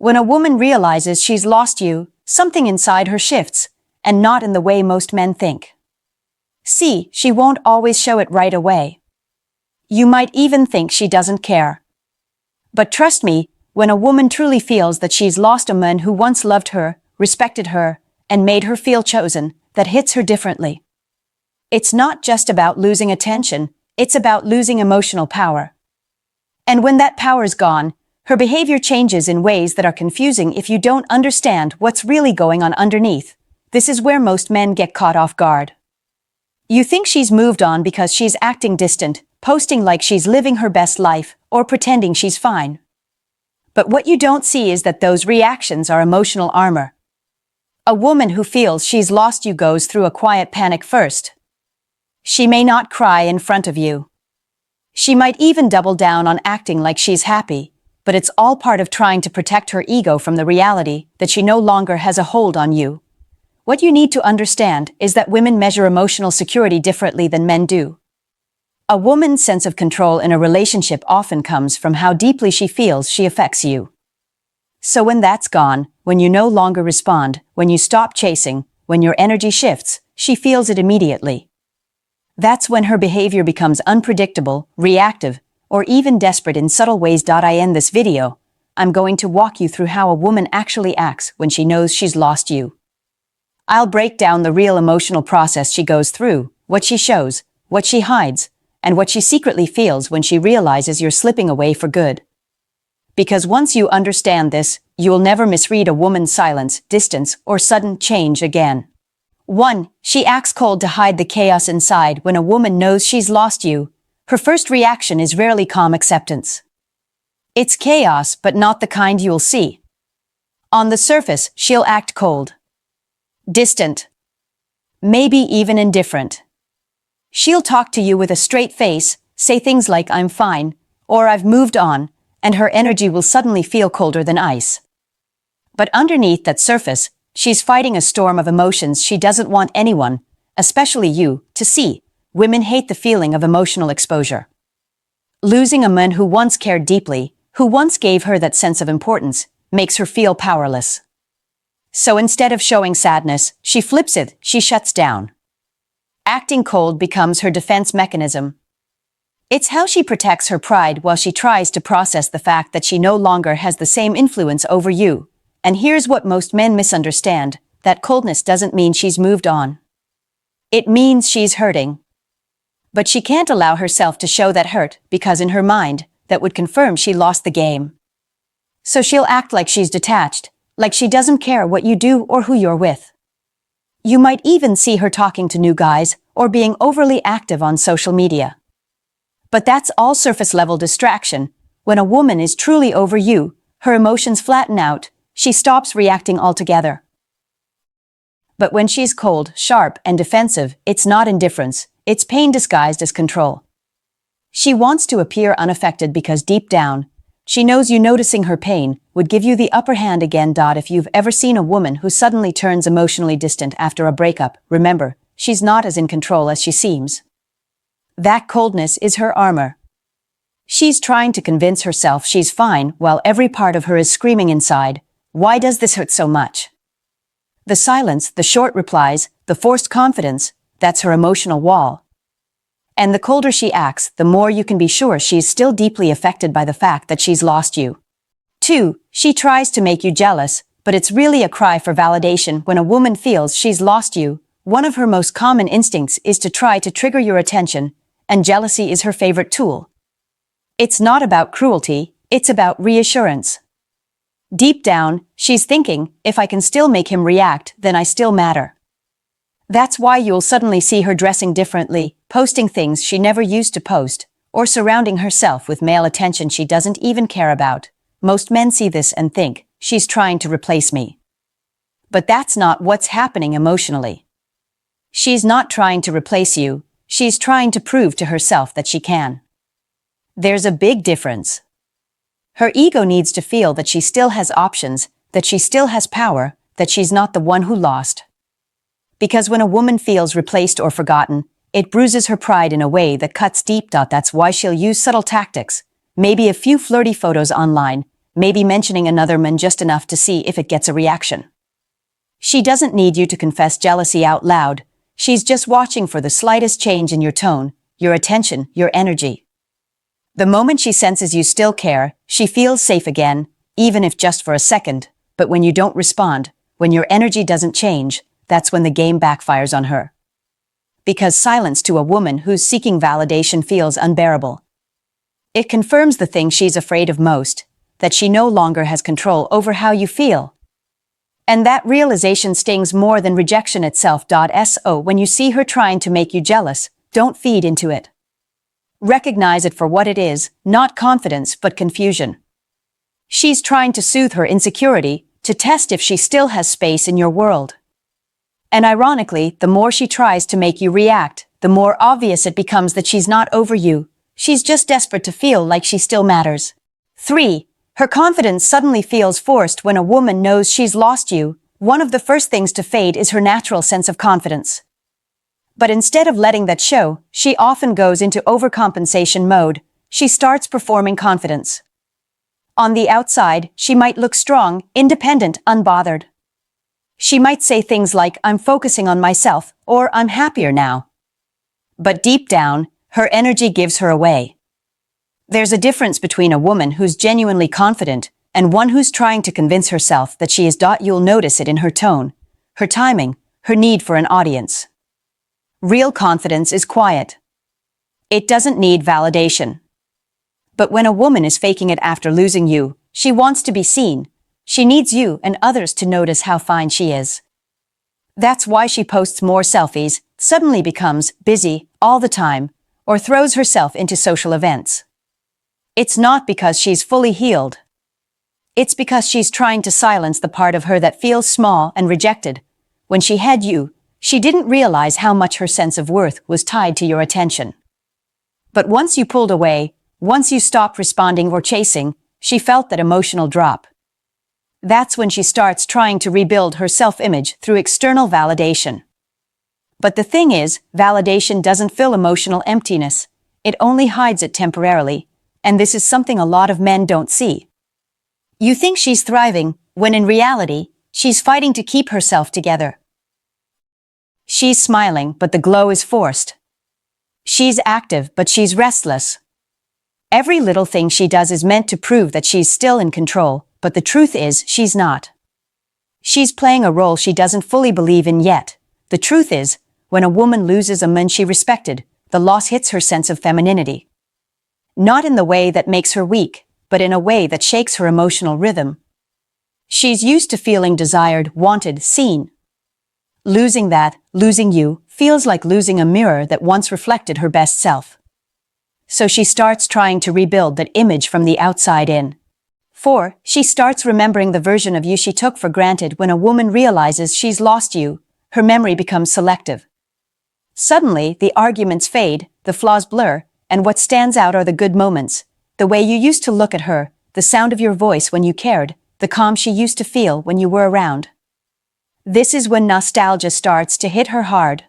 When a woman realizes she's lost you, something inside her shifts, and not in the way most men think. See, she won't always show it right away. You might even think she doesn't care. But trust me, when a woman truly feels that she's lost a man who once loved her, respected her, and made her feel chosen, that hits her differently. It's not just about losing attention, it's about losing emotional power. And when that power's gone, her behavior changes in ways that are confusing if you don't understand what's really going on underneath. This is where most men get caught off guard. You think she's moved on because she's acting distant, posting like she's living her best life, or pretending she's fine. But what you don't see is that those reactions are emotional armor. A woman who feels she's lost you goes through a quiet panic first. She may not cry in front of you. She might even double down on acting like she's happy, but it's all part of trying to protect her ego from the reality that she no longer has a hold on you. What you need to understand is that women measure emotional security differently than men do. A woman's sense of control in a relationship often comes from how deeply she feels she affects you. So when that's gone, when you no longer respond, when you stop chasing, when your energy shifts, she feels it immediately. That's when her behavior becomes unpredictable, reactive, or even desperate in subtle ways. I end this video. I'm going to walk you through how a woman actually acts when she knows she's lost you. I'll break down the real emotional process she goes through, what she shows, what she hides, and what she secretly feels when she realizes you're slipping away for good. Because once you understand this, you'll never misread a woman's silence, distance, or sudden change again. 1. She acts cold to hide the chaos inside. When a woman knows she's lost you, her first reaction is rarely calm acceptance. It's chaos, but not the kind you'll see. On the surface, she'll act cold, distant, maybe even indifferent. She'll talk to you with a straight face, say things like "I'm fine," or "I've moved on," and her energy will suddenly feel colder than ice. But underneath that surface, she's fighting a storm of emotions she doesn't want anyone, especially you, to see. Women hate the feeling of emotional exposure. Losing a man who once cared deeply, who once gave her that sense of importance, makes her feel powerless. So instead of showing sadness, she flips it, she shuts down. Acting cold becomes her defense mechanism. It's how she protects her pride while she tries to process the fact that she no longer has the same influence over you. And here's what most men misunderstand: that coldness doesn't mean she's moved on. It means she's hurting. But she can't allow herself to show that hurt because in her mind, that would confirm she lost the game. So she'll act like she's detached, like she doesn't care what you do or who you're with. You might even see her talking to new guys or being overly active on social media. But that's all surface-level distraction. When a woman is truly over you, her emotions flatten out, she stops reacting altogether. But when she's cold, sharp, and defensive, it's not indifference, it's pain disguised as control. She wants to appear unaffected because deep down, she knows you noticing her pain would give you the upper hand again. If you've ever seen a woman who suddenly turns emotionally distant after a breakup, remember, she's not as in control as she seems. That coldness is her armor. She's trying to convince herself she's fine while every part of her is screaming inside, "Why does this hurt so much?" The silence, the short replies, the forced confidence, that's her emotional wall. And the colder she acts, the more you can be sure she's still deeply affected by the fact that she's lost you. 2. She tries to make you jealous, but it's really a cry for validation. When a woman feels she's lost you, one of her most common instincts is to try to trigger your attention, and jealousy is her favorite tool. It's not about cruelty, it's about reassurance. Deep down, she's thinking, if I can still make him react, then I still matter. That's why you'll suddenly see her dressing differently, posting things she never used to post, or surrounding herself with male attention she doesn't even care about. Most men see this and think, she's trying to replace me. But that's not what's happening emotionally. She's not trying to replace you, she's trying to prove to herself that she can. There's a big difference. Her ego needs to feel that she still has options, that she still has power, that she's not the one who lost. Because when a woman feels replaced or forgotten, it bruises her pride in a way that cuts deep. That's why she'll use subtle tactics, maybe a few flirty photos online, maybe mentioning another man just enough to see if it gets a reaction. She doesn't need you to confess jealousy out loud. She's just watching for the slightest change in your tone, your attention, your energy. The moment she senses you still care, she feels safe again, even if just for a second. But when you don't respond, when your energy doesn't change, that's when the game backfires on her. Because silence to a woman who's seeking validation feels unbearable. It confirms the thing she's afraid of most, that she no longer has control over how you feel. And that realization stings more than rejection itself. So when you see her trying to make you jealous, don't feed into it. Recognize it for what it is, not confidence but confusion. She's trying to soothe her insecurity, to test if she still has space in your world. And ironically, the more she tries to make you react, the more obvious it becomes that she's not over you. She's just desperate to feel like she still matters. 3. Her confidence suddenly feels forced when a woman knows she's lost you. One of the first things to fade is her natural sense of confidence. But instead of letting that show, she often goes into overcompensation mode. She starts performing confidence. On the outside, she might look strong, independent, unbothered. She might say things like, "I'm focusing on myself," or "I'm happier now." But deep down, her energy gives her away. There's a difference between a woman who's genuinely confident and one who's trying to convince herself that she is. You'll notice it in her tone, her timing, her need for an audience. Real confidence is quiet. It doesn't need validation. But when a woman is faking it after losing you, she wants to be seen. She needs you and others to notice how fine she is. That's why she posts more selfies, suddenly becomes busy all the time, or throws herself into social events. It's not because she's fully healed. It's because she's trying to silence the part of her that feels small and rejected. When she had you, she didn't realize how much her sense of worth was tied to your attention. But once you pulled away, once you stopped responding or chasing, she felt that emotional drop. That's when she starts trying to rebuild her self-image through external validation. But the thing is, validation doesn't fill emotional emptiness. It only hides it temporarily, and this is something a lot of men don't see. You think she's thriving, when in reality, she's fighting to keep herself together. She's smiling, but the glow is forced. She's active, but she's restless. Every little thing she does is meant to prove that she's still in control, but the truth is, she's not. She's playing a role she doesn't fully believe in yet. The truth is, when a woman loses a man she respected, the loss hits her sense of femininity. Not in the way that makes her weak, but in a way that shakes her emotional rhythm. She's used to feeling desired, wanted, seen. Losing that, losing you, feels like losing a mirror that once reflected her best self. So she starts trying to rebuild that image from the outside in. 4. She starts remembering the version of you she took for granted. When a woman realizes she's lost you, her memory becomes selective. Suddenly, the arguments fade, the flaws blur, and what stands out are the good moments, the way you used to look at her, the sound of your voice when you cared, the calm she used to feel when you were around. This is when nostalgia starts to hit her hard.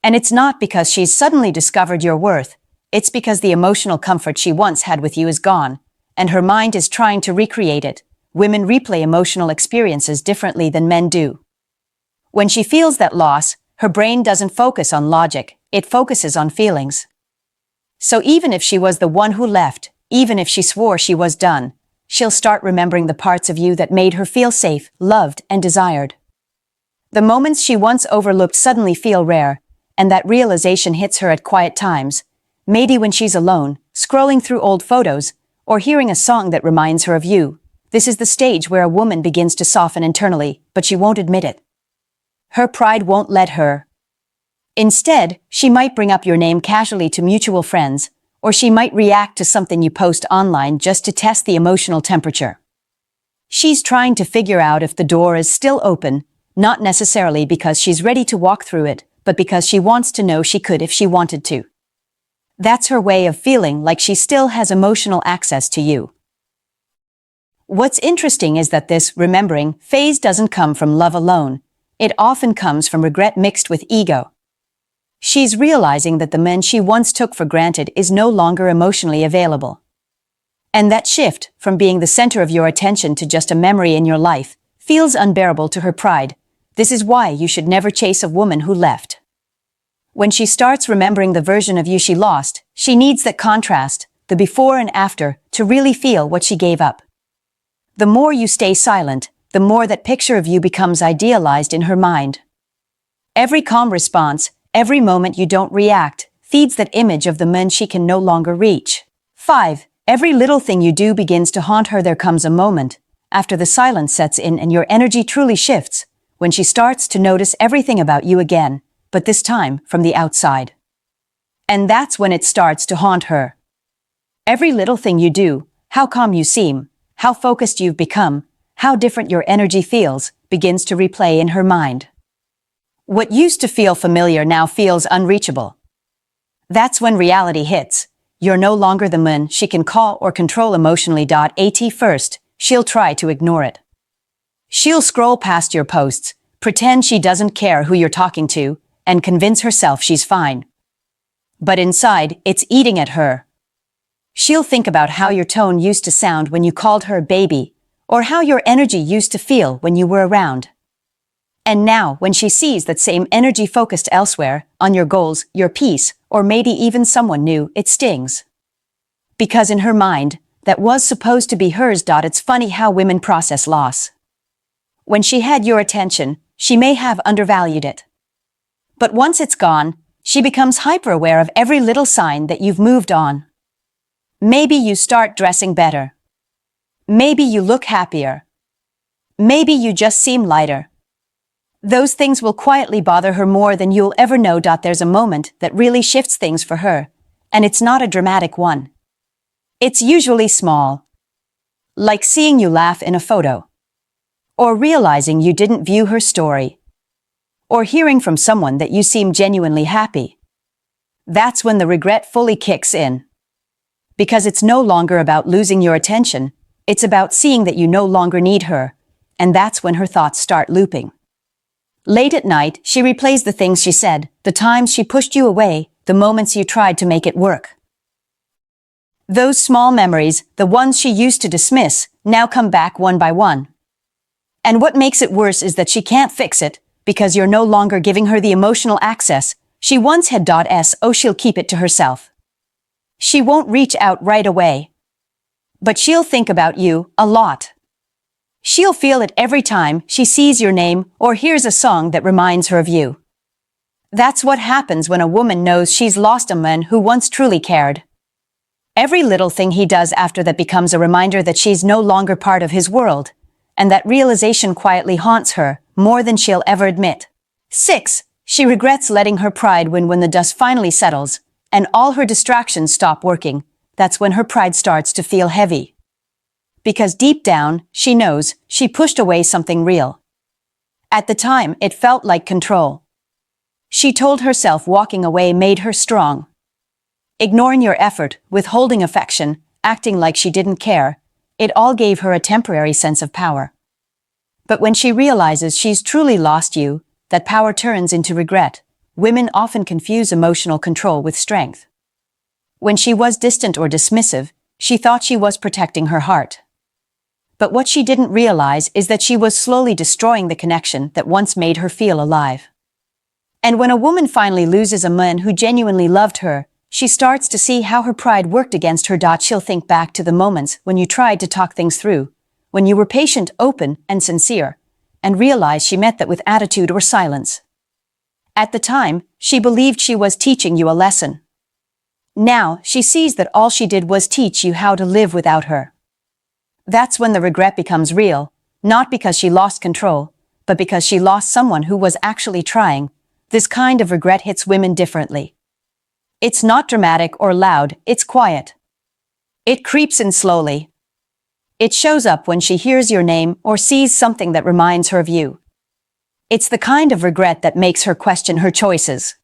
And it's not because she's suddenly discovered your worth, it's because the emotional comfort she once had with you is gone, and her mind is trying to recreate it. Women replay emotional experiences differently than men do. When she feels that loss, her brain doesn't focus on logic, it focuses on feelings. So even if she was the one who left, even if she swore she was done, she'll start remembering the parts of you that made her feel safe, loved, and desired. The moments she once overlooked suddenly feel rare, and that realization hits her at quiet times, maybe when she's alone, scrolling through old photos, or hearing a song that reminds her of you. This is the stage where a woman begins to soften internally, but she won't admit it. Her pride won't let her. Instead, she might bring up your name casually to mutual friends, or she might react to something you post online just to test the emotional temperature. She's trying to figure out if the door is still open, not necessarily because she's ready to walk through it, but because she wants to know she could if she wanted to. That's her way of feeling like she still has emotional access to you. What's interesting is that this remembering phase doesn't come from love alone. It often comes from regret mixed with ego. She's realizing that the man she once took for granted is no longer emotionally available. And that shift, from being the center of your attention to just a memory in your life, feels unbearable to her pride. This is why you should never chase a woman who left. When she starts remembering the version of you she lost, she needs that contrast, the before and after, to really feel what she gave up. The more you stay silent, the more that picture of you becomes idealized in her mind. Every calm response, every moment you don't react, feeds that image of the man she can no longer reach. 5. Every little thing you do begins to haunt her. There comes a moment, after the silence sets in and your energy truly shifts, when she starts to notice everything about you again, but this time from the outside. And that's when it starts to haunt her. Every little thing you do, how calm you seem, how focused you've become, how different your energy feels, begins to replay in her mind. What used to feel familiar now feels unreachable. That's when reality hits. You're no longer the man she can call or control emotionally. At first, she'll try to ignore it. She'll scroll past your posts, pretend she doesn't care who you're talking to, and convince herself she's fine. But inside, it's eating at her. She'll think about how your tone used to sound when you called her baby, or how your energy used to feel when you were around. And now, when she sees that same energy focused elsewhere, on your goals, your peace, or maybe even someone new, it stings. Because in her mind, that was supposed to be hers. It's funny how women process loss. When she had your attention, she may have undervalued it. But once it's gone, she becomes hyper-aware of every little sign that you've moved on. Maybe you start dressing better. Maybe you look happier. Maybe you just seem lighter. Those things will quietly bother her more than you'll ever know. There's a moment that really shifts things for her, and it's not a dramatic one. It's usually small. Like seeing you laugh in a photo. Or realizing you didn't view her story. Or hearing from someone that you seem genuinely happy. That's when the regret fully kicks in. Because it's no longer about losing your attention, it's about seeing that you no longer need her, and that's when her thoughts start looping. Late at night, she replays the things she said, the times she pushed you away, the moments you tried to make it work. Those small memories, the ones she used to dismiss, now come back one by one. And what makes it worse is that she can't fix it, because you're no longer giving her the emotional access she once had. She'll keep it to herself. She won't reach out right away. But she'll think about you a lot. She'll feel it every time she sees your name or hears a song that reminds her of you. That's what happens when a woman knows she's lost a man who once truly cared. Every little thing he does after that becomes a reminder that she's no longer part of his world, and that realization quietly haunts her more than she'll ever admit. 6. She regrets letting her pride win. When the dust finally settles, and all her distractions stop working, that's when her pride starts to feel heavy. Because deep down, she knows she pushed away something real. At the time, it felt like control. She told herself walking away made her strong. Ignoring your effort, withholding affection, acting like she didn't care, it all gave her a temporary sense of power. But when she realizes she's truly lost you, that power turns into regret. Women often confuse emotional control with strength. When she was distant or dismissive, she thought she was protecting her heart. But what she didn't realize is that she was slowly destroying the connection that once made her feel alive. And when a woman finally loses a man who genuinely loved her, she starts to see how her pride worked against her. She'll think back to the moments when you tried to talk things through, when you were patient, open, and sincere, and realize she met that with attitude or silence. At the time, she believed she was teaching you a lesson. Now, she sees that all she did was teach you how to live without her. That's when the regret becomes real, not because she lost control, but because she lost someone who was actually trying. This kind of regret hits women differently. It's not dramatic or loud, it's quiet. It creeps in slowly. It shows up when she hears your name or sees something that reminds her of you. It's the kind of regret that makes her question her choices.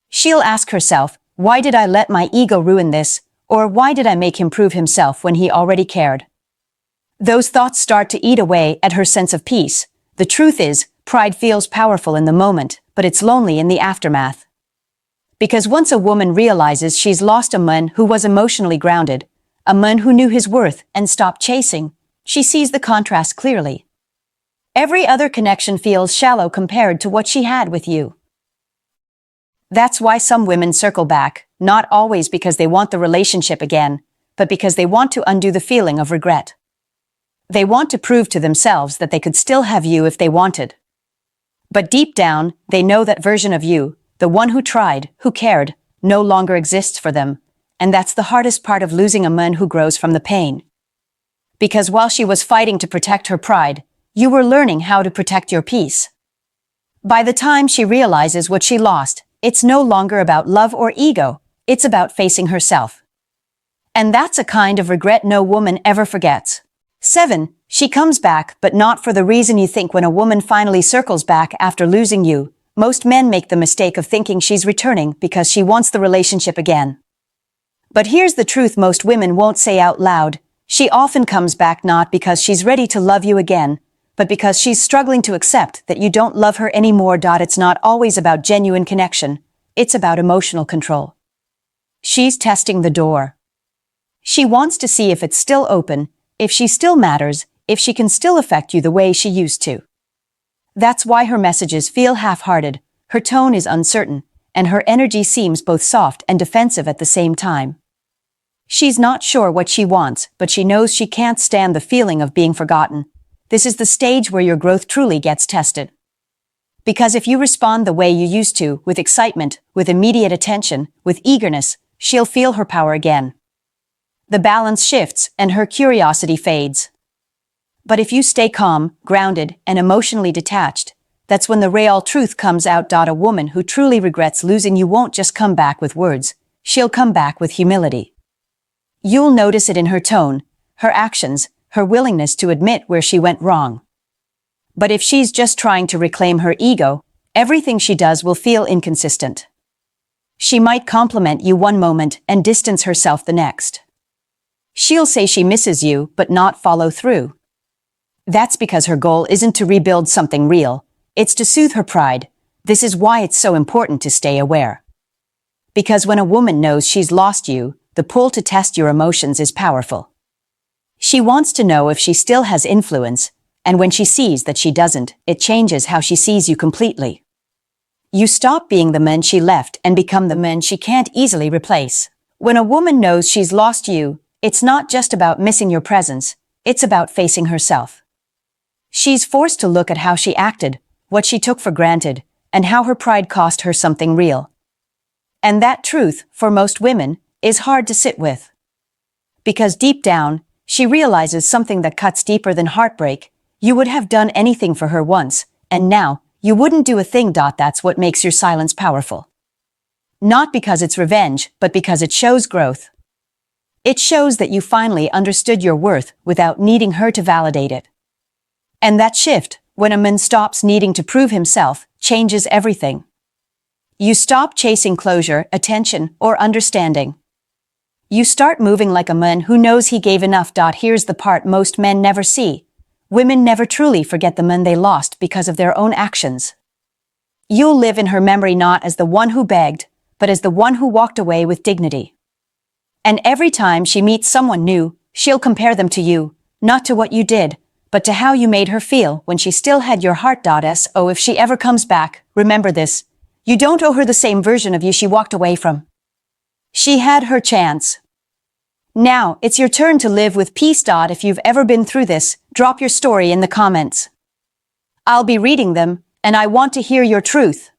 She'll ask herself, why did I let my ego ruin this? Or why did I make him prove himself when he already cared? Those thoughts start to eat away at her sense of peace. The truth is, pride feels powerful in the moment, but it's lonely in the aftermath. Because once a woman realizes she's lost a man who was emotionally grounded, a man who knew his worth and stopped chasing, she sees the contrast clearly. Every other connection feels shallow compared to what she had with you. That's why some women circle back, not always because they want the relationship again, but because they want to undo the feeling of regret. They want to prove to themselves that they could still have you if they wanted. But deep down, they know that version of you, the one who tried, who cared, no longer exists for them, and that's the hardest part of losing a man who grows from the pain. Because while she was fighting to protect her pride, you were learning how to protect your peace. By the time she realizes what she lost, it's no longer about love or ego, it's about facing herself. And that's a kind of regret no woman ever forgets. 7. She comes back, but not for the reason you think. When a woman finally circles back after losing you, most men make the mistake of thinking she's returning because she wants the relationship again. But here's the truth most women won't say out loud. She often comes back not because she's ready to love you again, but because she's struggling to accept that you don't love her anymore. It's not always about genuine connection, it's about emotional control. She's testing the door. She wants to see if it's still open, if she still matters, if she can still affect you the way she used to. That's why her messages feel half-hearted, her tone is uncertain, and her energy seems both soft and defensive at the same time. She's not sure what she wants, but she knows she can't stand the feeling of being forgotten. This is the stage where your growth truly gets tested. Because if you respond the way you used to, with excitement, with immediate attention, with eagerness, she'll feel her power again. The balance shifts and her curiosity fades. But if you stay calm, grounded, and emotionally detached, that's when the real truth comes out. A woman who truly regrets losing you won't just come back with words, she'll come back with humility. You'll notice it in her tone, her actions, her willingness to admit where she went wrong. But if she's just trying to reclaim her ego, everything she does will feel inconsistent. She might compliment you one moment and distance herself the next. She'll say she misses you, but not follow through. That's because her goal isn't to rebuild something real, it's to soothe her pride. This is why it's so important to stay aware. Because when a woman knows she's lost you, the pull to test your emotions is powerful. She wants to know if she still has influence, and when she sees that she doesn't, it changes how she sees you completely. You stop being the man she left and become the man she can't easily replace. When a woman knows she's lost you, it's not just about missing your presence, it's about facing herself. She's forced to look at how she acted, what she took for granted, and how her pride cost her something real. And that truth, for most women, is hard to sit with. Because deep down, she realizes something that cuts deeper than heartbreak. You would have done anything for her once, and now, you wouldn't do a thing. That's what makes your silence powerful. Not because it's revenge, but because it shows growth. It shows that you finally understood your worth without needing her to validate it. And that shift, when a man stops needing to prove himself, changes everything. You stop chasing closure, attention, or understanding. You start moving like a man who knows he gave enough. Here's the part most men never see. Women never truly forget the man they lost because of their own actions. You'll live in her memory not as the one who begged, but as the one who walked away with dignity. And every time she meets someone new, she'll compare them to you, not to what you did, but to how you made her feel when she still had your heart. So if she ever comes back, remember this. You don't owe her the same version of you she walked away from. She had her chance. Now, it's your turn to live with peace. If you've ever been through this, drop your story in the comments. I'll be reading them, and I want to hear your truth.